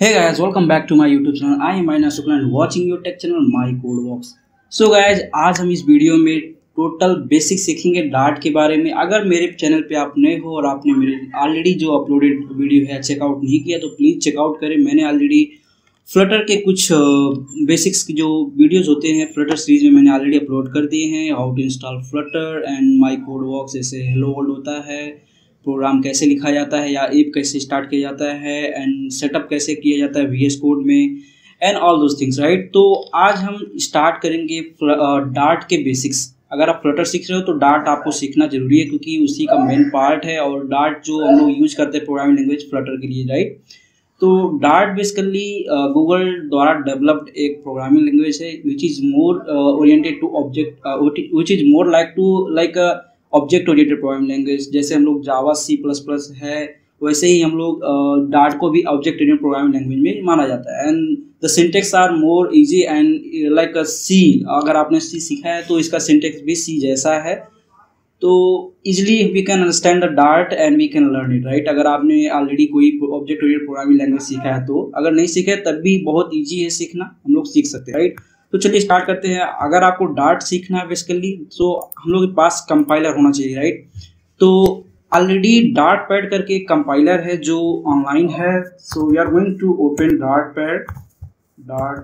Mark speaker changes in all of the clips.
Speaker 1: Hey guys, welcome back to my YouTube channel. I am Aina Shukla and watching your tech channel My Code Works. So guys, आज हम इस video में total basic सीखेंगे dart के बारे में। अगर मेरे चैनल पे आप नए हो और आपने मेरे ऑलरेडी जो अपलोडेड वीडियो है चेकआउट नहीं किया तो प्लीज़ चेकआउट करें। मैंने ऑलरेडी फ्लटर के कुछ बेसिक्स की जो वीडियोस होते हैं फ्लटर सीरीज में मैंने ऑलरेडी अपलोड कर दिए हैं। How to install Flutter and my code works, जैसे हेलो वर्ल्ड होता है, प्रोग्राम कैसे लिखा जाता है या ऐप कैसे स्टार्ट किया जाता है, एंड सेटअप कैसे किया जाता है VS कोड में, and all those things right. तो आज हम स्टार्ट करेंगे डार्ट के बेसिक्स। अगर आप फ्लटर सीख रहे हो तो डार्ट आपको सीखना जरूरी है क्योंकि उसी का मेन पार्ट है। और डार्ट जो हम लोग यूज करते हैं प्रोग्रामिंग लैंग्वेज फ्लटर के लिए राइट। तो डार्ट बेसिकली गूगल द्वारा डेवलप्ड एक प्रोग्रामिंग लैंग्वेज है which is more oriented to object, which is more like object oriented programming language. जैसे हम लोग जावा C++ है वैसे ही हम लोग डार्ट को भी ऑब्जेक्ट ओरिएंटेड प्रोग्रामिंग लैंग्वेज में माना जाता है। And the syntax are more easy and like C। अगर आपने C सीखा है तो इसका सिंटेक्स भी C जैसा है। तो easily we can understand the Dart and we can learn it right. अगर आपने ऑलरेडी कोई ऑब्जेक्ट ओरिएंटेड प्रोग्रामिंग लैंग्वेज सीखा है तो, अगर नहीं सीखा है तब भी बहुत ईजी है सीखना, हम लोग सीख सकते हैं राइट। तो चलिए स्टार्ट करते हैं। अगर आपको डार्ट सीखना है बेसिकली तो हम लोग के पास कंपाइलर होना चाहिए राइट। तो ऑलरेडी डार्ट पैड करके एक कंपाइलर है जो ऑनलाइन है। So we are going to open Dart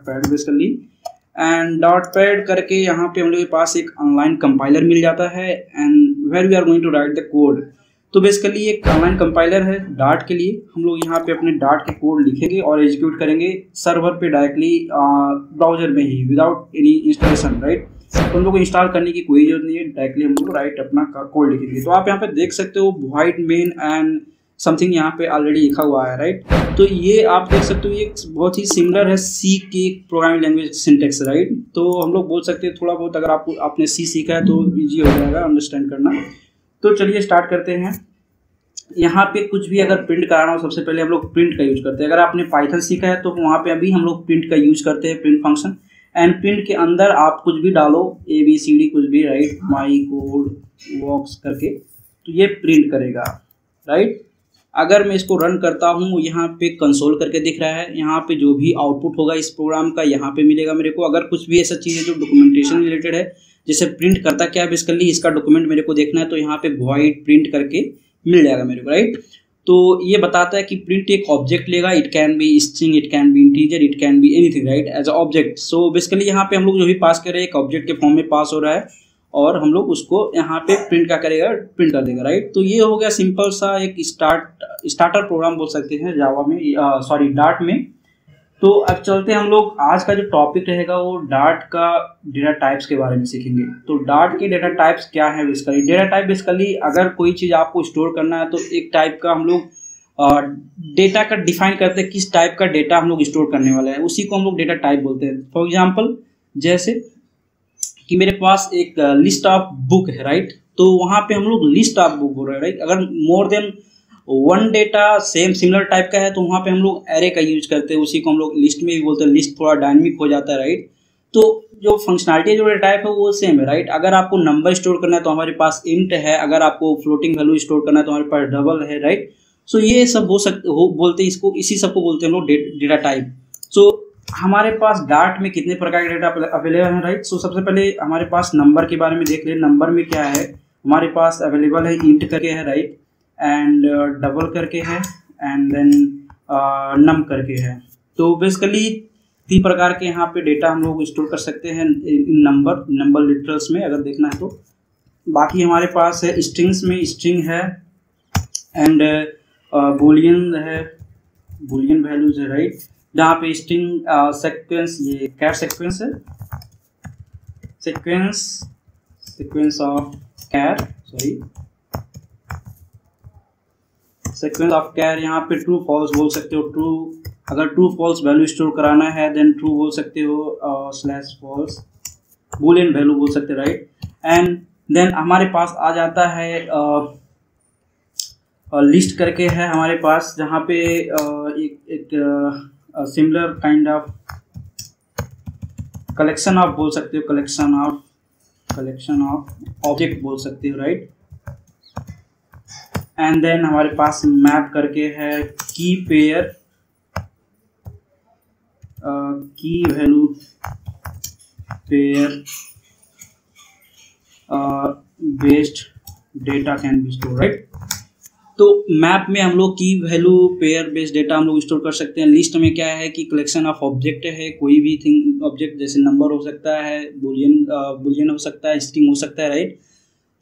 Speaker 1: pad basically and dot pad करके यहाँ पे हम लोग के पास एक ऑनलाइन कंपाइलर मिल जाता है and where we are going to write the code. तो बेसिकली एक ऑनलाइन कंपाइलर है डार्ट के लिए। हम लोग यहाँ पे अपने डार्ट के कोड लिखेंगे और एग्जीक्यूट करेंगे सर्वर पे डायरेक्टली ब्राउजर में ही विदाउट एनी इंस्टॉलेशन राइट। तो हम लोग को इंस्टॉल करने की कोई जरूरत नहीं है, डायरेक्टली हम लोग राइट अपना कोड लिखेंगे। तो आप यहाँ पे देख सकते हो वाइट मेन एंड समथिंग यहाँ पे ऑलरेडी लिखा हुआ है राइट। तो ये आप देख सकते हो ये बहुत ही सिमिलर है C के प्रोग्रामिंग लैंग्वेज सिंटेक्स राइट। तो हम लोग बोल सकते हैं थोड़ा बहुत, अगर आपने C सीखा है तो इजी हो जाएगा अंडरस्टैंड करना। तो चलिए स्टार्ट करते हैं। यहाँ पे कुछ भी अगर प्रिंट कराना हो सबसे पहले हम लोग प्रिंट का यूज करते हैं। अगर आपने पाइथन सीखा है तो वहाँ पे अभी हम लोग प्रिंट का यूज करते हैं, प्रिंट फंक्शन। एंड प्रिंट के अंदर आप कुछ भी डालो ABCD कुछ भी राइट, माई कोड वर्क्स करके, तो ये प्रिंट करेगा राइट। अगर मैं इसको रन करता हूँ यहाँ पे कंसोल करके दिख रहा है, यहाँ पे जो भी आउटपुट होगा इस प्रोग्राम का यहाँ पे मिलेगा मेरे को। अगर कुछ भी ऐसा चीज़ है जो डॉक्यूमेंटेशन रिलेटेड है, जैसे प्रिंट करता क्या है बेसिकली इसका डॉक्यूमेंट मेरे को देखना है, तो यहाँ पे वॉइड प्रिंट करके मिल जाएगा मेरे को राइट। तो ये बताता है कि प्रिंट एक ऑब्जेक्ट लेगा, it can be string, it can be integer, it can be anything right as a object. So basically यहाँ पे हम लोग जो भी पास कर रहे हैं एक ऑब्जेक्ट के फॉर्म में पास हो रहा है और हम लोग उसको यहाँ पे प्रिंट क्या करेगा, प्रिंट कर देगा राइट। तो ये हो गया सिंपल सा एक स्टार्टर प्रोग्राम बोल सकते हैं जावा में, सॉरी डार्ट में। तो अब चलते हैं हम लोग, आज का जो टॉपिक रहेगा वो डार्ट का डेटा टाइप्स के बारे में सीखेंगे। तो डार्ट के डेटा टाइप्स क्या है बेसिकली। डेटा टाइप बेसिकली अगर कोई चीज़ आपको स्टोर करना है तो एक टाइप का हम लोग डेटा का डिफाइन करते हैं, किस टाइप का डेटा हम लोग स्टोर करने वाले हैं उसी को हम लोग डेटा टाइप बोलते हैं। फॉर एग्जाम्पल जैसे कि मेरे पास एक लिस्ट ऑफ बुक है राइट, तो वहाँ पे हम लोग लिस्ट ऑफ बुक बोल रहे हैं राइट। अगर मोर than one data same similar type का है तो वहाँ पे हम लोग एरे का यूज करते हैं, उसी को हम लोग लिस्ट में भी बोलते हैं। लिस्ट थोड़ा डायनेमिक हो जाता है राइट। तो जो फंक्शनलिटी जो टाइप है वो सेम है राइट। अगर आपको नंबर स्टोर करना है तो हमारे पास इंट है, अगर आपको फ्लोटिंग वैल्यू स्टोर करना है तो हमारे पास डबल है राइट। सो ये सब बोलते हैं इसको, इसी सबको बोलते हैं हम लोग डेटा टाइप। सो हमारे पास डार्ट में कितने प्रकार के डेटा अवेलेबल हैं राइट। सो सबसे पहले हमारे पास नंबर के बारे में देख ले। नंबर में क्या है हमारे पास अवेलेबल है, इंट करके है राइट, एंड डबल करके है, एंड देन नम करके है। तो बेसिकली 3 प्रकार के यहाँ पे डेटा हम लोग स्टोर कर सकते हैं इन नंबर लिटरल्स में अगर देखना है तो। बाकी हमारे पास है स्ट्रिंग्स में, स्ट्रिंग है एंड बूलियन है, बूलियन वैल्यूज है राइट। जहाँ पे स्ट्रिंग सीक्वेंस, ये कैर सीक्वेंस है, sequence of char, sorry sequence of char. यहाँ पे ट्रू फॉल्स बोल सकते हो। ट्रू, अगर ट्रू फॉल्स वैल्यू स्टोर कराना है देन ट्रू बोल सकते हो, स्लैश फॉल्स बूलियन वैल्यू बोल सकते हो राइट। एंड देन हमारे पास आ जाता है लिस्ट करके है हमारे पास, जहाँ पे एक similar kind of collection of बोल सकते हो, कलेक्शन ऑफ ऑब्जेक्ट बोल सकते हो राइट। एंड देन हमारे पास मैप करके है की पेयर की value pair based data can be store, right. तो मैप में हम लोग की वैल्यू पेयर बेस्ड डेटा हम लोग स्टोर कर सकते हैं। लिस्ट में क्या है कि कलेक्शन ऑफ ऑब्जेक्ट है, कोई भी थिंग ऑब्जेक्ट, जैसे नंबर हो सकता है, बुलियन हो सकता है, स्ट्रिंग हो सकता है, राइट।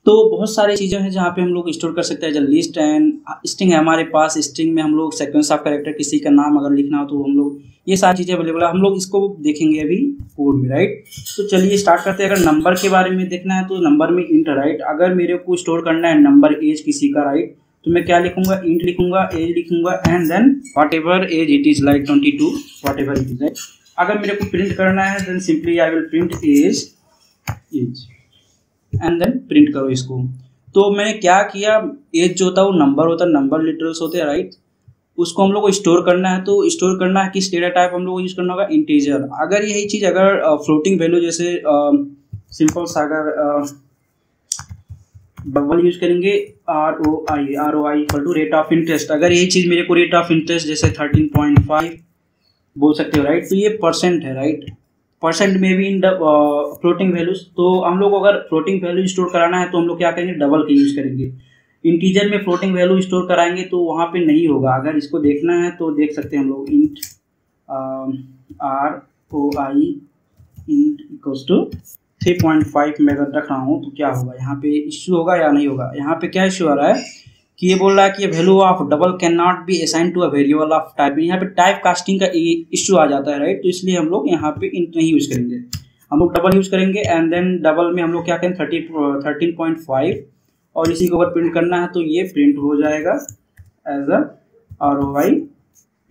Speaker 1: तो बहुत सारी चीज़ें हैं जहाँ पे हम लोग स्टोर कर सकते हैं। जब लिस्ट एंड स्ट्रिंग है हमारे पास, स्ट्रिंग में हम लोग सीक्वेंस ऑफ कैरेक्टर, किसी का नाम अगर लिखना हो तो हम लोग, ये सारी चीज़ें अवेलेबल है। हम लोग इसको देखेंगे अभी कोड में, राइट। तो चलिए स्टार्ट करते हैं। अगर नंबर के बारे में देखना है तो नंबर में इंट, राइट। अगर मेरे को स्टोर करना है नंबर एज किसी का, राइट, तो मैं क्या लिखूंगा, इंट लिखूंगा, एज लिखूंगा and then whatever age it is, like 22 whatever it is, right. अगर मेरे को प्रिंट करना है then simply I will print age and then print करो इसको। तो मैंने क्या किया, एज जो होता है वो नंबर होता है, नंबर लिटरल्स होते हैं, राइट। उसको हम लोग को स्टोर करना है, तो स्टोर करना है किस डेटा टाइप हम लोग को यूज करना होगा, इंटीजर। अगर यही चीज़ अगर फ्लोटिंग वैल्यू, जैसे सिंपल सा अगर बबल यूज करेंगे, ROI equal to rate of interest. अगर यही चीज़ मेरे को रेट ऑफ इंटरेस्ट जैसे 13.5 बोल सकते हो, राइट। तो ये परसेंट है, राइट। परसेंट में भी इन फ्लोटिंग वैल्यूज। तो हम लोग अगर फ्लोटिंग वैल्यू स्टोर कराना है तो हम लोग क्या करेंगे, डबल का यूज करेंगे। इंटीजर में फ्लोटिंग वैल्यू स्टोर कराएंगे तो वहाँ पे नहीं होगा। अगर इसको देखना है तो देख सकते हैं हम लोग, int ROI int equals to 3.5 मैं अगर रख रहा हूँ तो क्या होगा, यहाँ पे इश्यू होगा या नहीं होगा। यहाँ पे क्या इश्यू आ रहा है कि ये बोल रहा है कि value of double can not be assign to a variable of type. यहाँ पे टाइप कास्टिंग का इश्यू आ जाता है, राइट। तो इसलिए हम लोग यहाँ पे इंट नहीं यूज करेंगे, हम लोग डबल यूज करेंगे। एंड देन डबल में हम लोग क्या करें, 13.5, और इसी को अगर प्रिंट करना है तो ये प्रिंट हो जाएगा as a ROI।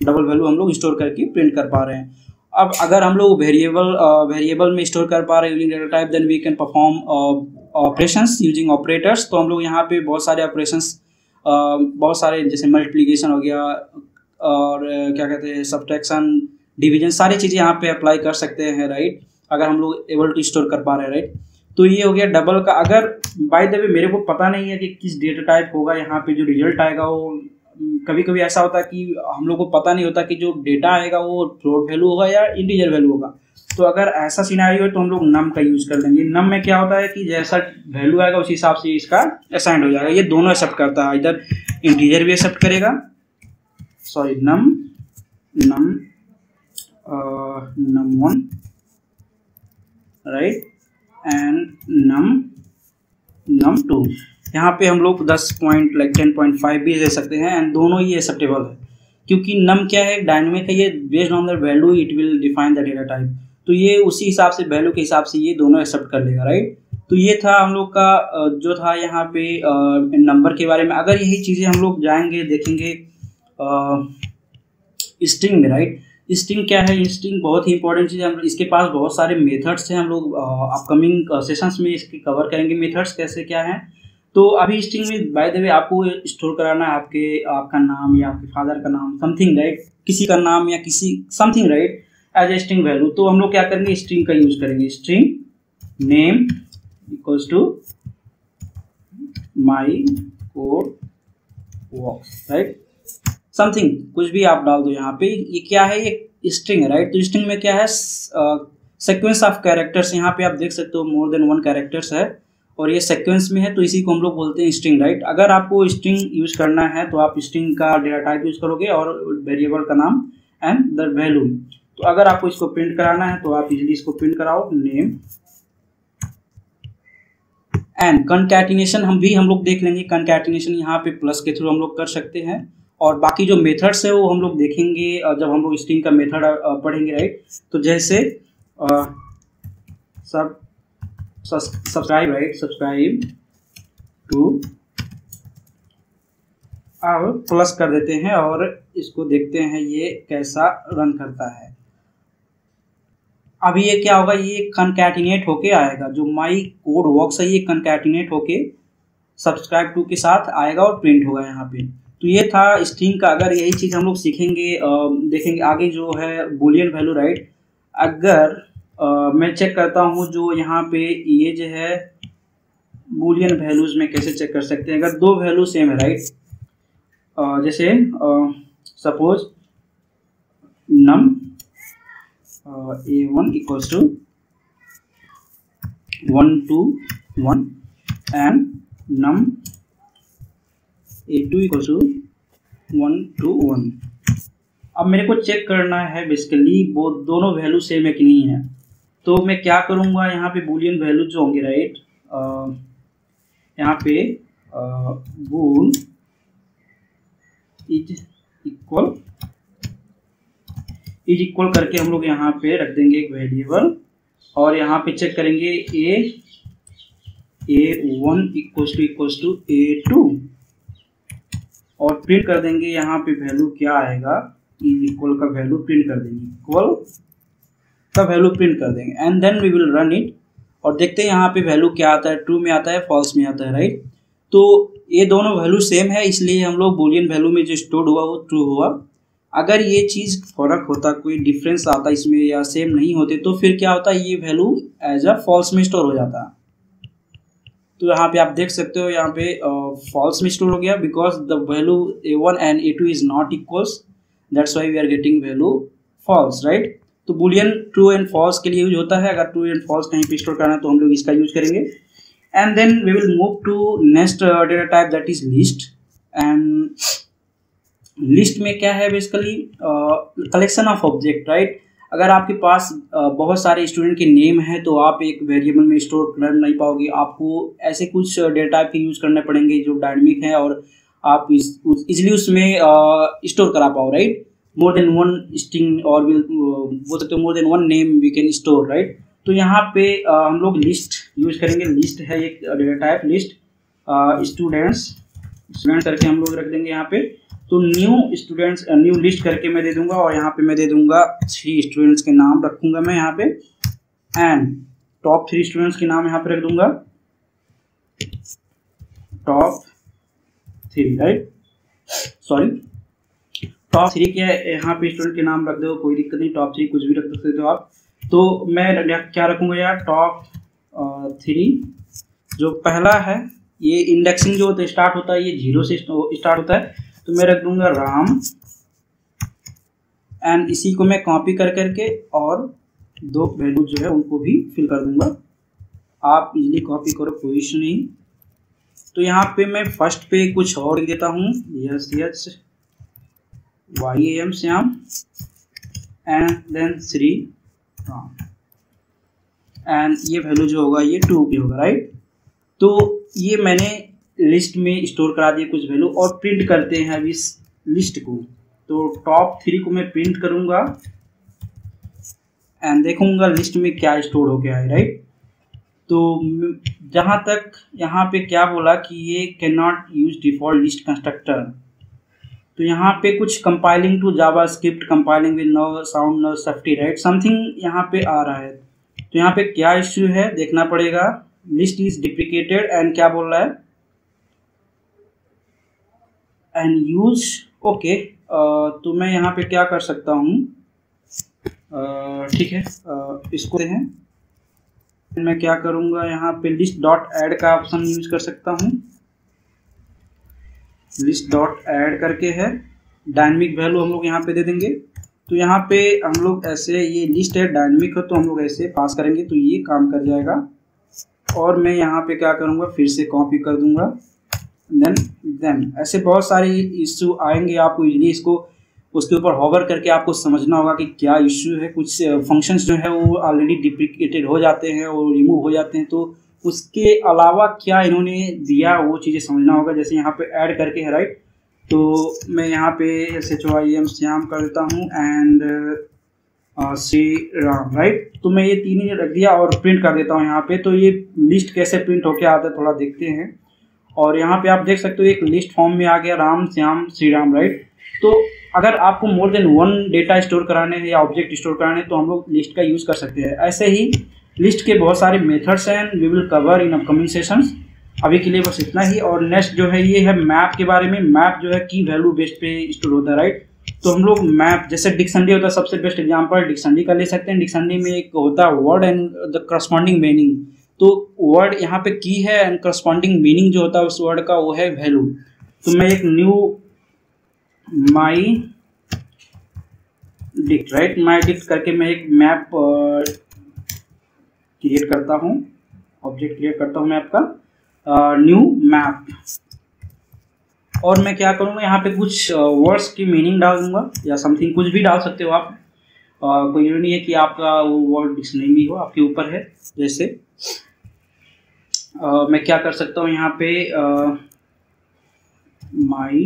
Speaker 1: Double value हम लोग स्टोर करके प्रिंट कर पा रहे हैं। अब अगर हम लोग वेरिएबल में स्टोर कर पा रहे हैं using data type, then we can perform operations using operators. तो हम लोग यहाँ पे बहुत सारे ऑपरेशंस, बहुत सारे जैसे मल्टीप्लिकेशन हो गया और क्या कहते हैं सब्ट्रैक्शन, डिवीजन, सारी चीज़ें यहाँ पे अप्लाई कर सकते हैं, राइट। अगर हम लोग एबल टू स्टोर कर पा रहे हैं, राइट। तो ये हो गया डबल का। अगर बाय द वे मेरे को पता नहीं है कि किस डेटा टाइप होगा, यहाँ पे जो रिजल्ट आएगा वो कभी कभी ऐसा होता है कि हम लोग को पता नहीं होता कि जो डेटा आएगा वो फ्लोट वैल्यू होगा या इंटीजर वैल्यू होगा। तो अगर ऐसा सिनेरियो है तो हम लोग नम का यूज कर लेंगे। नम में क्या होता है कि जैसा वैल्यू आएगा उसी हिसाब से इसका असाइंड हो जाएगा। ये दोनों एक्सेप्ट करता है, इधर इंटीजर भी एक्सेप्ट करेगा, sorry num 1, right, and num 2। यहाँ पे हम लोग 10.5 भी ले सकते हैं, एंड दोनों ही एक्सेप्टेबल है क्योंकि नम क्या है, डायनेमिक है। ये based on the value it will define the data type. तो ये उसी हिसाब से वैल्यू के हिसाब से ये दोनों एक्सेप्ट कर लेगा, राइट। तो ये था हम लोग का जो था यहाँ पे नंबर के बारे में। अगर यही चीज़ें हम लोग जाएंगे देखेंगे स्ट्रिंग में, राइट। स्ट्रिंग क्या है, स्ट्रिंग बहुत ही इंपॉर्टेंट चीज़ है। इसके पास बहुत सारे मेथड्स हैं, हम लोग अपकमिंग सेशंस में इसके कवर करेंगे मेथड्स कैसे क्या हैं। तो अभी स्ट्रिंग में बाय द वे आपको स्टोर कराना है आपका नाम या आपके फादर का नाम, समथिंग, राइट, किसी का नाम या किसी something, right, as a string value. तो हम लोग क्या करेंगे, स्ट्रिंग का यूज करेंगे। String name equals to my code works, right, something, कुछ भी आप डाल दो यहाँ पे। ये क्या है, ये स्ट्रिंग है, राइट। तो स्ट्रिंग में क्या है, सीक्वेंस ऑफ कैरेक्टर्स। यहाँ पे आप देख सकते हो मोर देन 1 कैरेक्टर्स है और ये सीक्वेंस में है, तो इसी को हम लोग बोलते हैं स्ट्रिंग, राइट। अगर आपको स्ट्रिंग यूज करना है तो आप स्ट्रिंग का डेटा टाइप यूज करोगे और वेरिएबल का नाम एंड द वैल्यू। तो अगर आपको इसको प्रिंट कराना है तो आप इजीली इसको प्रिंट कराओ, नेम एंड कंकैटिनेशन हम लोग देख लेंगे। कंकैटिनेशन यहाँ पे प्लस के थ्रू हम लोग कर सकते हैं, और बाकी जो मेथड्स है वो हम लोग देखेंगे जब हम लोग स्ट्रिंग का मेथड पढ़ेंगे, राइट। तो जैसे सब्सक्राइब, राइट, सब्सक्राइब टू, अब प्लस कर देते हैं और इसको देखते हैं ये कैसा रन करता है। अभी ये क्या होगा, ये कंकैटिनेट होके आएगा। जो माई कोड वर्क्स है ये कंकैटिनेट होके सब्सक्राइब टू के साथ आएगा और प्रिंट होगा यहाँ पे। तो ये था स्ट्रिंग का। अगर यही चीज़ हम लोग सीखेंगे देखेंगे आगे जो है बुलियन वैल्यू, राइट। अगर मैं चेक करता हूँ जो यहाँ पे ये जो है बुलियन वैल्यूज में कैसे चेक कर सकते हैं। अगर 2 वैल्यू सेम है, राइट, जैसे suppose num A1 equals to 1 to 1 and num A2 equals to 1 to 1। अब मेरे को चेक करना है बेसिकली वो दोनों वैल्यू सेम है कि नहीं है। तो मैं क्या करूँगा, यहाँ पे बूलियन वैल्यू जो होंगे राइट, यहाँ पे बूल इज इक्वल करके हम लोग यहाँ पे रख देंगे एक वेरिएबल, और यहाँ पे चेक करेंगे A1 इक्वल्स टू A2 और प्रिंट कर देंगे यहाँ पे वैल्यू क्या आएगा, इज इक्वल का वैल्यू प्रिंट कर देंगे, इक्वल का वैल्यू प्रिंट कर देंगे and then we will run it और देखते हैं यहाँ पे वैल्यू क्या आता है, ट्रू में आता है फॉल्स में आता है राइट। तो ये दोनों वैल्यू सेम है इसलिए हम लोग बूलियन वैल्यू में जो स्टोर हुआ वो ट्रू हुआ। अगर ये चीज़ फर्क होता, कोई डिफरेंस आता इसमें या सेम नहीं होते तो फिर क्या होता, ये वैल्यू एज अ फॉल्स में स्टोर हो जाता। तो यहाँ पे आप देख सकते हो यहाँ पे फॉल्स में स्टोर हो गया because the value A1 and A2 is not equals, that's why we are getting value false right. तो बुलियन ट्रू एंड फॉल्स के लिए यूज होता है, अगर ट्रू एंड फॉल्स कहीं पे स्टोर करना है तो हम लोग इसका यूज करेंगे। And then we will move to next data type that is list. And list में क्या है basically collection of object right. अगर आपके पास बहुत सारे स्टूडेंट के नेम है तो आप एक वेरिएबल में स्टोर कर नहीं पाओगे, आपको ऐसे कुछ डेटा टाइप के यूज करने पड़ेंगे जो डायनेमिक है और आप इजिली उसमें स्टोर करा पाओ right. More than one string और बोल सकते हो more than one name we can store right. तो यहाँ पे हम लोग लिस्ट यूज करेंगे। लिस्ट है एक डेटा टाइप लिस्ट, स्टूडेंट्स करके हम लोग रख देंगे यहाँ पे। तो न्यू स्टूडेंट्स न्यू लिस्ट करके मैं दे दूंगा और यहाँ पे मैं दे दूंगा 3 स्टूडेंट्स के नाम रखूंगा मैं यहाँ पे एंड टॉप 3 स्टूडेंट्स के नाम यहाँ पे रख दूंगा, टॉप 3 राइट, सॉरी टॉप 3 के यहाँ पे स्टूडेंट के नाम रख दो, कोई दिक्कत नहीं, टॉप 3 कुछ भी रख सकते हो आप। तो मैं क्या रखूंगा यार, टॉप 3 जो पहला है ये इंडेक्सिंग जो होता है स्टार्ट होता है ये 0 से स्टार्ट होता है, तो मैं रख दूंगा राम एंड इसी को मैं कॉपी कर करके और 2 वैल्यू जो है उनको भी फिल कर दूंगा। आप इजीली कॉपी करो, कोई इशू नहीं। तो यहाँ पे मैं फर्स्ट पे कुछ और लिख देता हूँ, YAM Shyam and then 3 Ram and ये वैल्यू जो होगा ये 2 पे होगा राइट। तो ये मैंने लिस्ट में स्टोर करा दिए कुछ वैल्यू और प्रिंट करते हैं अब इस लिस्ट को। तो टॉप 3 को मैं प्रिंट करूंगा एंड देखूंगा लिस्ट में क्या स्टोर हो गया है राइट। तो जहां तक यहाँ पे क्या बोला कि ये can not use default list constructor, तो यहाँ पे कुछ compiling to JavaScript compiling with no sound no safety right, something यहाँ पे आ रहा है। तो यहाँ पे क्या इश्यू है देखना पड़ेगा। लिस्ट इज डिप्रिकेटेड एंड क्या बोल रहा है एंड यूज ओके। तो मैं यहाँ पे क्या कर सकता हूँ, ठीक है इसको हैं मैं क्या करूँगा यहाँ पे लिस्ट डॉट ऐड का ऑप्शन यूज कर सकता हूँ। लिस्ट डॉट ऐड करके है डायनेमिक वैल्यू हम लोग यहाँ पे दे देंगे। तो यहाँ पे हम लोग ऐसे ये लिस्ट है डायनेमिक है तो हम लोग ऐसे पास करेंगे तो ये काम कर जाएगा। और मैं यहाँ पे क्या करूँगा फिर से कॉपी कर दूंगा देन ऐसे बहुत सारे इश्यू आएंगे, आपको इजीली इसको उसके ऊपर होवर करके आपको समझना होगा कि क्या इश्यू है। कुछ फंक्शंस जो है वो ऑलरेडी डिप्रिकेटेड हो जाते हैं और रिमूव हो जाते हैं, तो उसके अलावा क्या इन्होंने दिया वो चीज़ें समझना होगा। जैसे यहाँ पे ऐड करके है राइट, तो मैं यहाँ पे SHYM श्याम कर देता हूँ एंड श्री राम राइट। तो मैं ये 3 ही रख दिया और प्रिंट कर देता हूँ यहाँ पे। तो ये लिस्ट कैसे प्रिंट होके आता है थोड़ा देखते हैं। और यहाँ पे आप देख सकते हो एक लिस्ट फॉर्म में आ गया राम श्याम श्री राम राइट। तो अगर आपको मोर देन 1 डेटा स्टोर कराने हैं या ऑब्जेक्ट स्टोर कराने हैं तो हम लोग लिस्ट का यूज़ कर सकते हैं। ऐसे ही लिस्ट के बहुत सारे मेथड्स हैं, we will cover in upcoming sessions. अभी के लिए बस इतना ही। और नेक्स्ट जो है ये है मैप के बारे में। मैप जो है की वैल्यू बेस्ड पे स्टोर होता है राइट। तो हम लोग मैप जैसे डिक्शनरी होता है, सबसे बेस्ट एग्जांपल डिक्शनरी का ले सकते हैं। डिक्शनरी में एक होता है word and the corresponding meaning. तो वर्ड यहाँ पे की है एंड करस्पॉन्डिंग मीनिंग जो होता है उस वर्ड का वो है वैल्यू। तो मैं एक knew my dict, right. My dict करके मैं एक मैप क्रिएट करता हूँ, ऑब्जेक्ट क्रिएट करता हूँ मैप का, न्यू मैप। और मैं क्या करूँगा, यहाँ पे कुछ वर्ड्स की मीनिंग डाल दूंगा या समथिंग, कुछ भी डाल सकते हो आप। कोई ये नहीं है कि आपका वो वर्ड डिक्शनरी भी हो, आपके ऊपर है। जैसे मैं क्या कर सकता हूँ यहाँ पे, माई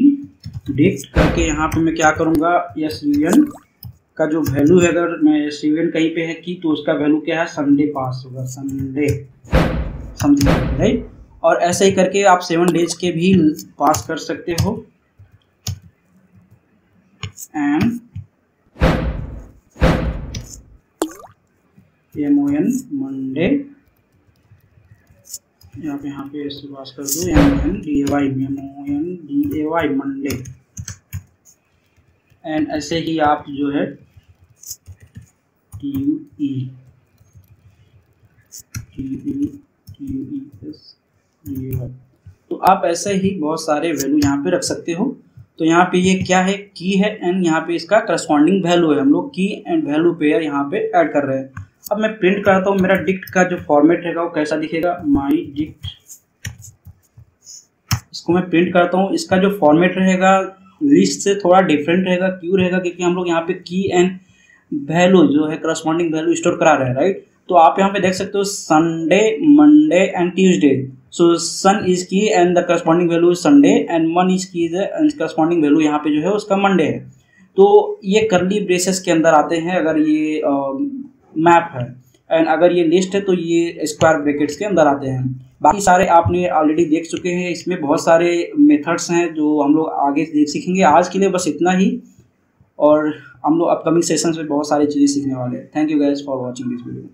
Speaker 1: डिक्ट करके यहाँ पे मैं क्या करूँगा, SVN का जो वैल्यू है, अगर मैं SVN कहीं पे है की तो उसका वैल्यू क्या है, संडे पास होगा, संडे समथिंग, राइट। और ऐसे ही करके आप 7 डेज के भी पास कर सकते हो। एंड MON मंडे, यहाँ पे ऐसे पास कर दो, MONDAY मंडे। एंड ऐसे ही आप जो है TUES तो आप ऐसे ही बहुत सारे वैल्यू यहाँ पे रख सकते हो। तो यहाँ पे ये क्या है, की है, एंड यहाँ पे इसका करस्पॉन्डिंग वैल्यू है। हम लोग की एंड वैल्यू पेयर यहाँ पे ऐड कर रहे हैं। अब मैं प्रिंट करता हूँ, मेरा डिक्ट का जो फॉर्मेट रहेगा वो कैसा दिखेगा, माई डिक्ट। इसको मैं प्रिंट करता हूँ, इसका जो फॉर्मेट रहेगा लिस्ट से थोड़ा डिफरेंट रहेगा। क्यों रहेगा, क्योंकि हम लोग यहाँ पे की एंड वैल्यू जो है करस्पॉन्डिंग वैल्यू स्टोर करा रहे हैं, राइट। तो आप यहाँ पे देख सकते हो Sunday, Monday and Tuesday. So sun is key and the corresponding value is Sunday, and mon is key corresponding value यहाँ पे जो है उसका मंडे है। तो ये करली ब्रेसेस के अंदर आते हैं अगर ये मैप है, एंड अगर ये लिस्ट है तो ये स्क्वायर ब्रैकेट्स के अंदर आते हैं। बाकी सारे आपने ऑलरेडी देख चुके हैं, इसमें बहुत सारे मेथड्स हैं जो हम लोग आगे सीखेंगे। आज के लिए बस इतना ही, और हम लोग अपकमिंग सेशंस में बहुत सारी चीज़ें सीखने वाले हैं। Thank you guys for watching this video.